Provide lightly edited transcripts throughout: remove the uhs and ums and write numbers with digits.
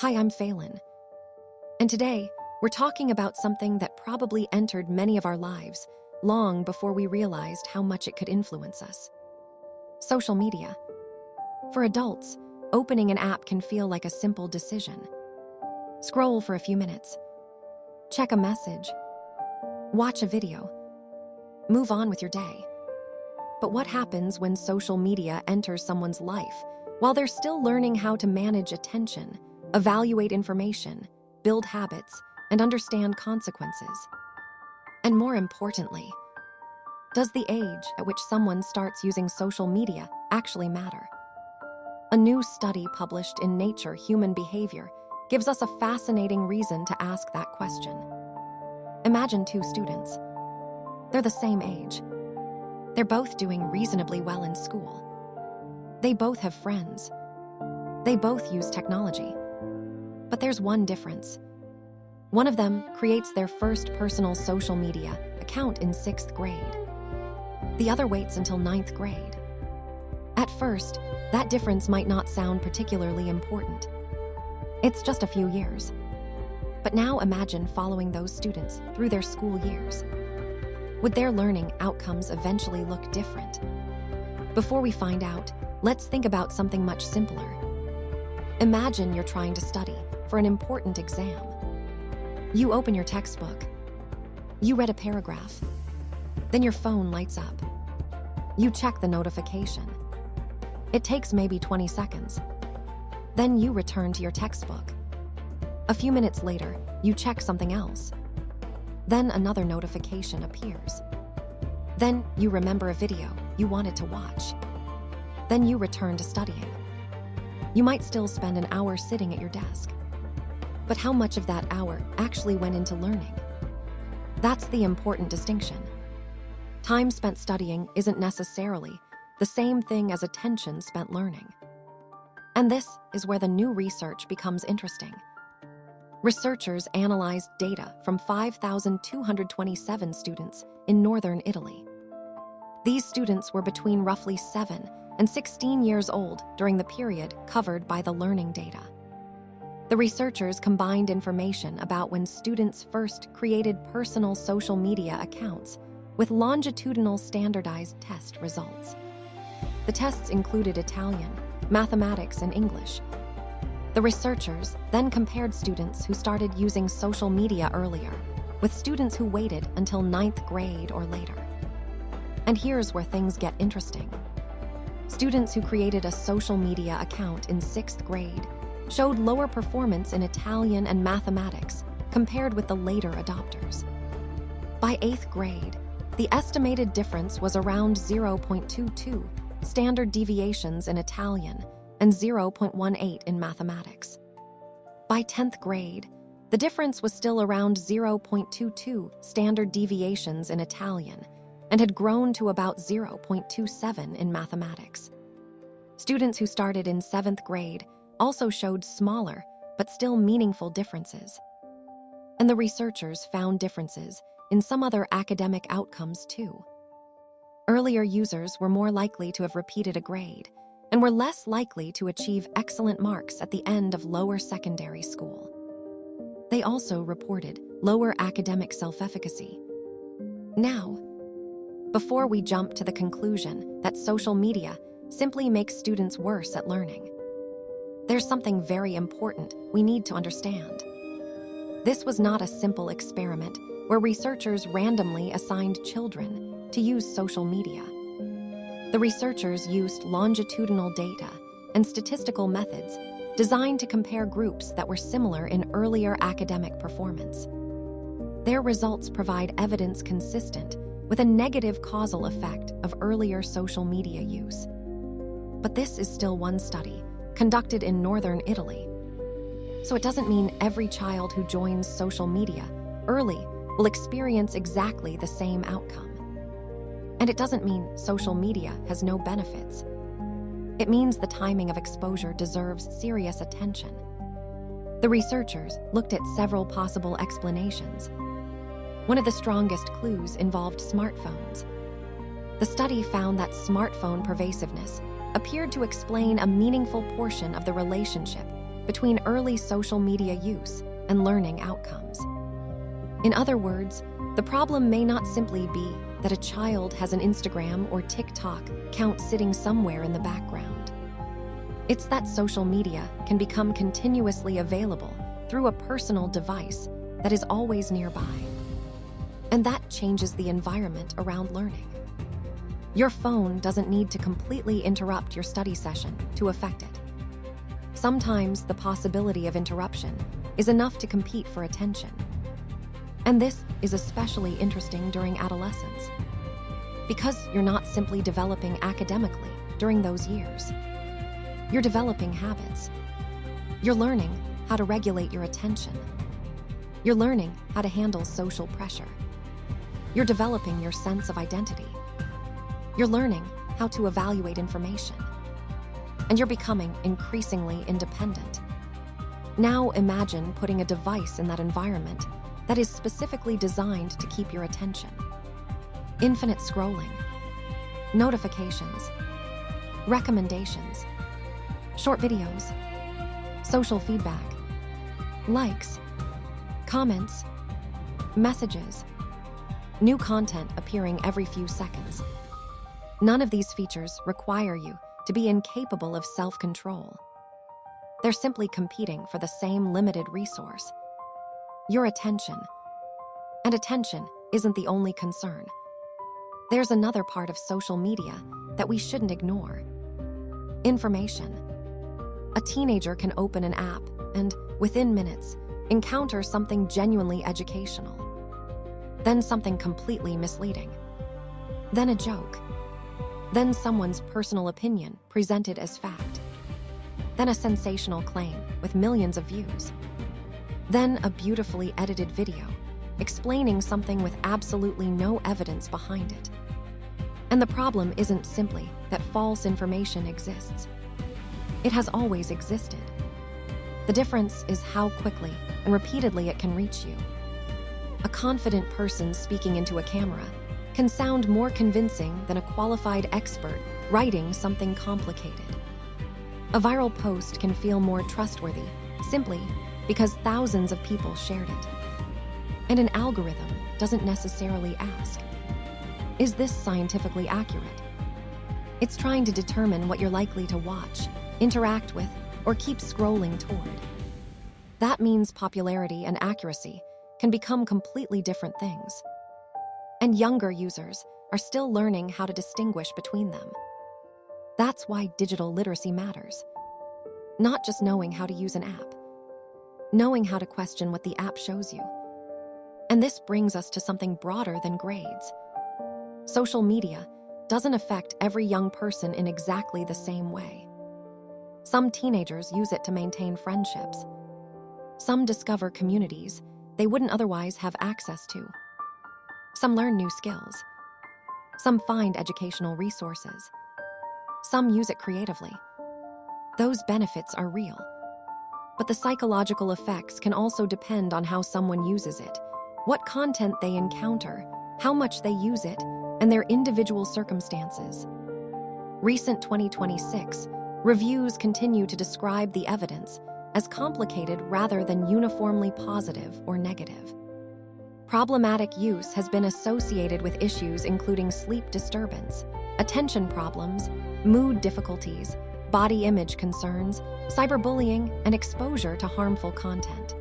Hi, I'm Phelan. And today, we're talking about something that probably entered many of our lives long before we realized how much it could influence us. Social media. For adults, opening an app can feel like a simple decision. Scroll for a few minutes. Check a message. Watch a video. Move on with your day. But what happens when social media enters someone's life while they're still learning how to manage attention, evaluate information, build habits, and understand consequences? And more importantly, does the age at which someone starts using social media actually matter? A new study published in Nature Human Behavior gives us a fascinating reason to ask that question. Imagine two students. They're the same age. They're both doing reasonably well in school. They both have friends. They both use technology. But there's one difference. One of them creates their first personal social media account in 6th grade. The other waits until 9th grade. At first, that difference might not sound particularly important. It's just a few years. But now imagine following those students through their school years. Would their learning outcomes eventually look different? Before we find out, let's think about something much simpler. Imagine you're trying to study for an important exam. You open your textbook. You read a paragraph. Then your phone lights up. You check the notification. It takes maybe 20 seconds. Then you return to your textbook. A few minutes later, you check something else. Then another notification appears. Then you remember a video you wanted to watch. Then you return to studying. You might still spend an hour sitting at your desk. But how much of that hour actually went into learning? That's the important distinction. Time spent studying isn't necessarily the same thing as attention spent learning. And this is where the new research becomes interesting. Researchers analyzed data from 5,227 students in northern Italy. These students were between roughly 7 and 16 years old during the period covered by the learning data. The researchers combined information about when students first created personal social media accounts with longitudinal standardized test results. The tests included Italian, mathematics, and English. The researchers then compared students who started using social media earlier with students who waited until 9th grade or later. And here's where things get interesting. Students who created a social media account in 6th grade showed lower performance in Italian and mathematics compared with the later adopters. By 8th grade, the estimated difference was around 0.22 standard deviations in Italian and 0.18 in mathematics. By 10th grade, the difference was still around 0.22 standard deviations in Italian and had grown to about 0.27 in mathematics. Students who started in 7th grade also showed smaller but still meaningful differences. And the researchers found differences in some other academic outcomes too. Earlier users were more likely to have repeated a grade and were less likely to achieve excellent marks at the end of lower secondary school. They also reported lower academic self-efficacy. Now, before we jump to the conclusion that social media simply makes students worse at learning, there's something very important we need to understand. This was not a simple experiment where researchers randomly assigned children to use social media. The researchers used longitudinal data and statistical methods designed to compare groups that were similar in earlier academic performance. Their results provide evidence consistent with a negative causal effect of earlier social media use. But this is still one study, conducted in northern Italy. So it doesn't mean every child who joins social media early will experience exactly the same outcome. And it doesn't mean social media has no benefits. It means the timing of exposure deserves serious attention. The researchers looked at several possible explanations. One of the strongest clues involved smartphones. The study found that smartphone pervasiveness appeared to explain a meaningful portion of the relationship between early social media use and learning outcomes. In other words, the problem may not simply be that a child has an Instagram or TikTok account sitting somewhere in the background. It's that social media can become continuously available through a personal device that is always nearby. And that changes the environment around learning. Your phone doesn't need to completely interrupt your study session to affect it. Sometimes the possibility of interruption is enough to compete for attention. And this is especially interesting during adolescence, because you're not simply developing academically during those years. You're developing habits. You're learning how to regulate your attention. You're learning how to handle social pressure. You're developing your sense of identity. You're learning how to evaluate information. And you're becoming increasingly independent. Now imagine putting a device in that environment that is specifically designed to keep your attention. Infinite scrolling, notifications, recommendations, short videos, social feedback, likes, comments, messages, new content appearing every few seconds. None of these features require you to be incapable of self-control. They're simply competing for the same limited resource, your attention. And attention isn't the only concern. There's another part of social media that we shouldn't ignore: information. A teenager can open an app and, within minutes, encounter something genuinely educational. Then something completely misleading. Then a joke. Then someone's personal opinion presented as fact. Then a sensational claim with millions of views. Then a beautifully edited video explaining something with absolutely no evidence behind it. And the problem isn't simply that false information exists. It has always existed. The difference is how quickly and repeatedly it can reach you. A confident person speaking into a camera can sound more convincing than a qualified expert writing something complicated. A viral post can feel more trustworthy simply because thousands of people shared it. And an algorithm doesn't necessarily ask, is this scientifically accurate? It's trying to determine what you're likely to watch, interact with, or keep scrolling toward. That means popularity and accuracy can become completely different things. And younger users are still learning how to distinguish between them. That's why digital literacy matters. Not just knowing how to use an app, knowing how to question what the app shows you. And this brings us to something broader than grades. Social media doesn't affect every young person in exactly the same way. Some teenagers use it to maintain friendships. Some discover communities they wouldn't otherwise have access to. Some learn new skills. Some find educational resources. Some use it creatively. Those benefits are real. But the psychological effects can also depend on how someone uses it, what content they encounter, how much they use it, and their individual circumstances. Recent 2026 reviews continue to describe the evidence as complicated rather than uniformly positive or negative. Problematic use has been associated with issues including sleep disturbance, attention problems, mood difficulties, body image concerns, cyberbullying, and exposure to harmful content.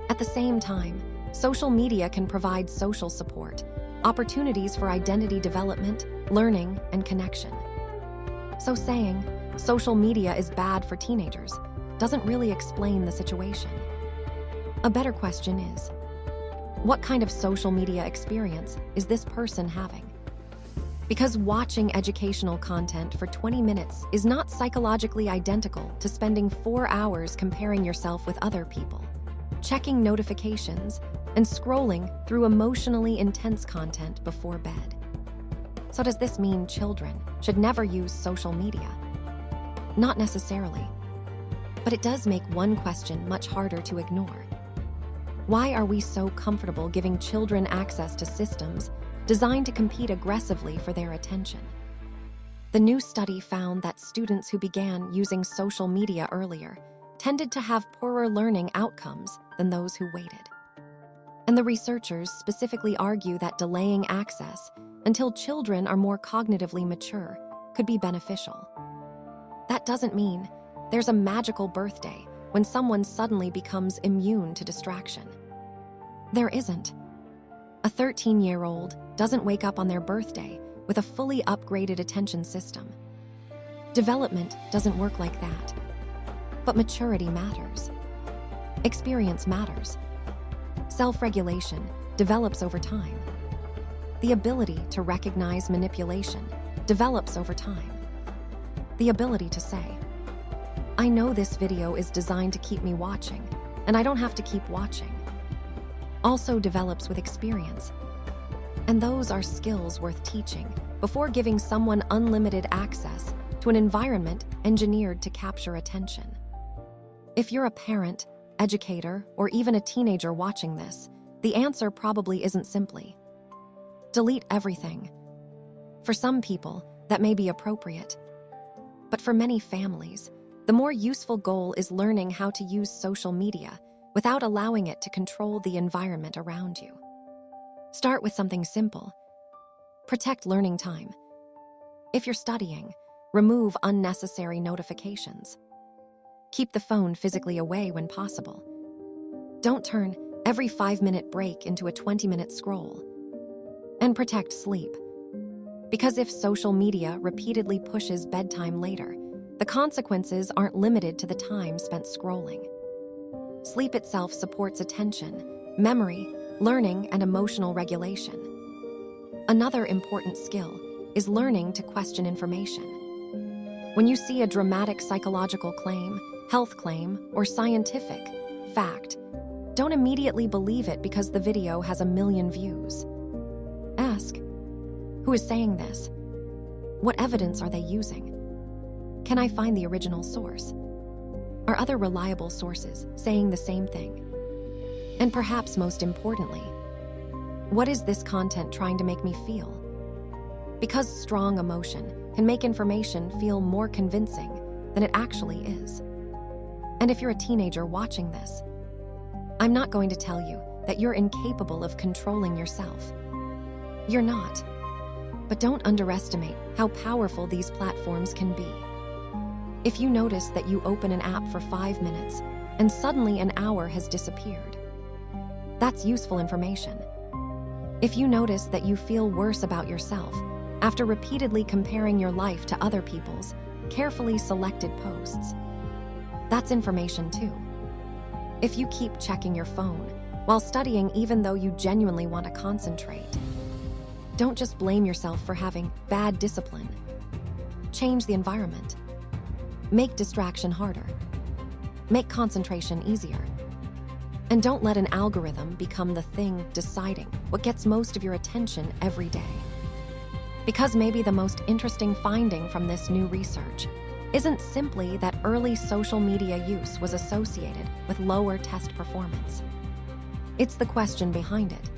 At the same time, social media can provide social support, opportunities for identity development, learning, and connection. So saying social media is bad for teenagers doesn't really explain the situation. A better question is, what kind of social media experience is this person having? Because watching educational content for 20 minutes is not psychologically identical to spending 4 hours comparing yourself with other people, checking notifications, and scrolling through emotionally intense content before bed. So does this mean children should never use social media? Not necessarily. But it does make one question much harder to ignore. Why are we so comfortable giving children access to systems designed to compete aggressively for their attention? The new study found that students who began using social media earlier tended to have poorer learning outcomes than those who waited. And the researchers specifically argue that delaying access until children are more cognitively mature could be beneficial. That doesn't mean there's a magical birthday when someone suddenly becomes immune to distraction. There isn't. A 13-year-old doesn't wake up on their birthday with a fully upgraded attention system. Development doesn't work like that. But maturity matters. Experience matters. Self-regulation develops over time. The ability to recognize manipulation develops over time. The ability to say, I know this video is designed to keep me watching, and I don't have to keep watching, also develops with experience. And those are skills worth teaching before giving someone unlimited access to an environment engineered to capture attention. If you're a parent, educator, or even a teenager watching this, the answer probably isn't simply delete everything. For some people, that may be appropriate. But for many families, the more useful goal is learning how to use social media without allowing it to control the environment around you. Start with something simple. Protect learning time. If you're studying, remove unnecessary notifications. Keep the phone physically away when possible. Don't turn every 5-minute break into a 20-minute scroll. And protect sleep. Because if social media repeatedly pushes bedtime later, the consequences aren't limited to the time spent scrolling. Sleep itself supports attention, memory, learning, and emotional regulation. Another important skill is learning to question information. When you see a dramatic psychological claim, health claim, or scientific fact, don't immediately believe it because the video has 1 million views. Ask, who is saying this? What evidence are they using? Can I find the original source? Are other reliable sources saying the same thing? And perhaps most importantly, what is this content trying to make me feel? Because strong emotion can make information feel more convincing than it actually is. And if you're a teenager watching this, I'm not going to tell you that you're incapable of controlling yourself. You're not. But don't underestimate how powerful these platforms can be. If you notice that you open an app for 5 minutes and suddenly an hour has disappeared, that's useful information. If you notice that you feel worse about yourself after repeatedly comparing your life to other people's carefully selected posts, that's information too. If you keep checking your phone while studying even though you genuinely want to concentrate, don't just blame yourself for having bad discipline. Change the environment. Make distraction harder. Make concentration easier. And don't let an algorithm become the thing deciding what gets most of your attention every day. Because maybe the most interesting finding from this new research isn't simply that early social media use was associated with lower test performance. It's the question behind it.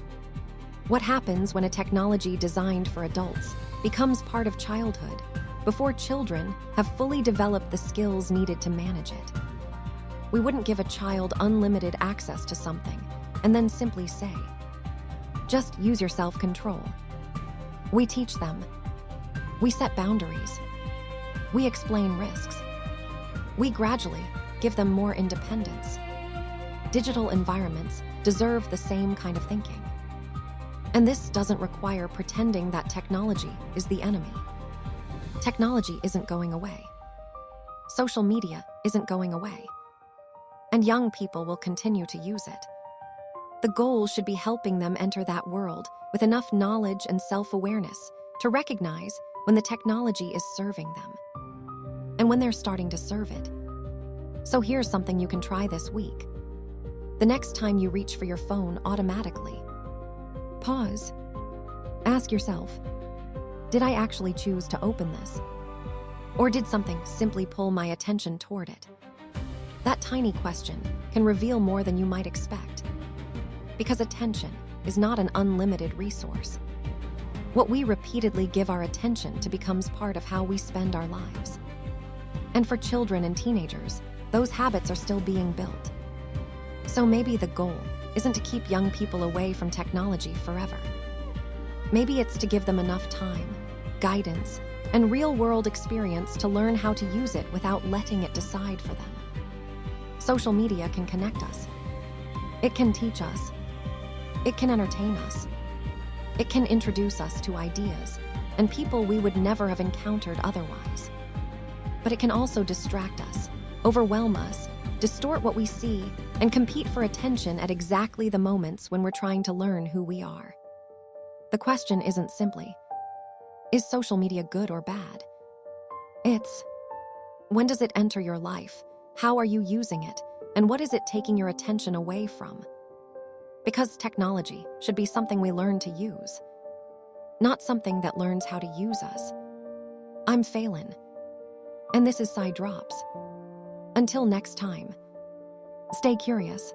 What happens when a technology designed for adults becomes part of childhood before children have fully developed the skills needed to manage it? We wouldn't give a child unlimited access to something and then simply say, just use your self-control. We teach them. We set boundaries. We explain risks. We gradually give them more independence. Digital environments deserve the same kind of thinking. And this doesn't require pretending that technology is the enemy. Technology isn't going away. Social media isn't going away. And young people will continue to use it. The goal should be helping them enter that world with enough knowledge and self-awareness to recognize when the technology is serving them and when they're starting to serve it. So here's something you can try this week. The next time you reach for your phone automatically, pause. Ask yourself, did I actually choose to open this? Or did something simply pull my attention toward it? That tiny question can reveal more than you might expect. Because attention is not an unlimited resource. What we repeatedly give our attention to becomes part of how we spend our lives. And for children and teenagers, those habits are still being built. So maybe the goal isn't to keep young people away from technology forever. Maybe it's to give them enough time, guidance, and real-world experience to learn how to use it without letting it decide for them. Social media can connect us. It can teach us. It can entertain us. It can introduce us to ideas and people we would never have encountered otherwise. But it can also distract us, overwhelm us, distort what we see, and compete for attention at exactly the moments when we're trying to learn who we are. The question isn't simply, is social media good or bad? It's, when does it enter your life? How are you using it? And what is it taking your attention away from? Because technology should be something we learn to use, not something that learns how to use us. I'm Phelan, and this is Side Drops. Until next time, stay curious,